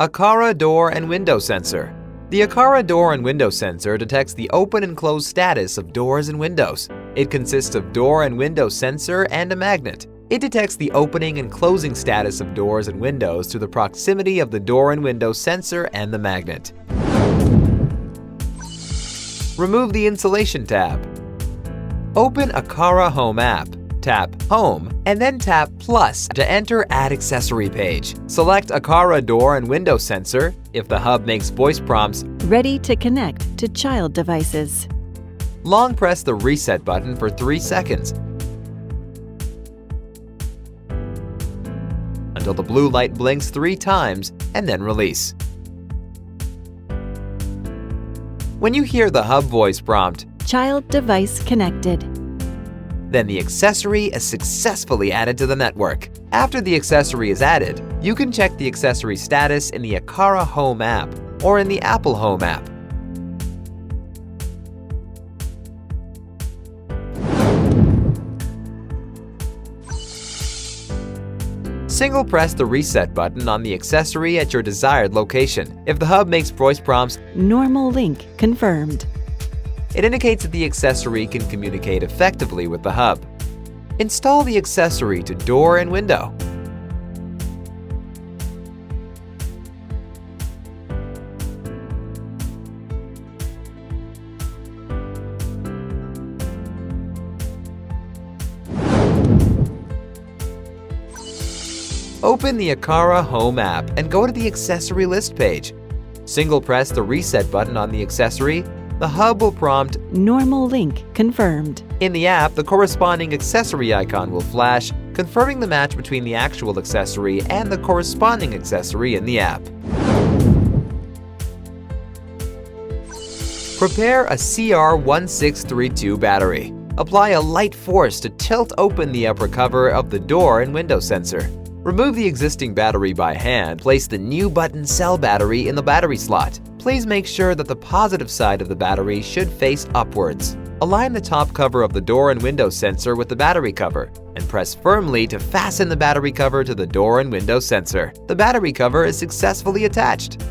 Aqara door and window sensor. The Aqara door and window sensor detects the open and closed status of doors and windows. It consists of door and window sensor and a magnet. It detects the opening and closing status of doors and windows through the proximity of the door and window sensor and the magnet. Remove the installation tab. Open Aqara Home app. Tap Home and then tap Plus to enter Add Accessory page. Select Aqara door and window sensor if the hub makes voice prompts. Ready to connect to child devices. Long press the reset button for 3 seconds until the blue light blinks 3 times and then release. When you hear the hub voice prompt, Child device connected, then the accessory is successfully added to the network. After the accessory is added, you can check the accessory status in the Aqara Home app or in the Apple Home app. Single press the reset button on the accessory at your desired location. If the hub makes voice prompts, normal link confirmed. It indicates that the accessory can communicate effectively with the hub. Install the accessory to door and window. Open the Aqara Home app and go to the accessory list page. Single press the reset button on the accessory. The hub will prompt normal link confirmed. In the app, the corresponding accessory icon will flash, confirming the match between the actual accessory and the corresponding accessory in the app. Prepare a CR1632 battery. Apply a light force to tilt open the upper cover of the door and window sensor. Remove the existing battery by hand. Place the new button cell battery in the battery slot. Please make sure that the positive side of the battery should face upwards. Align the top cover of the door and window sensor with the battery cover and press firmly to fasten the battery cover to the door and window sensor. The battery cover is successfully attached.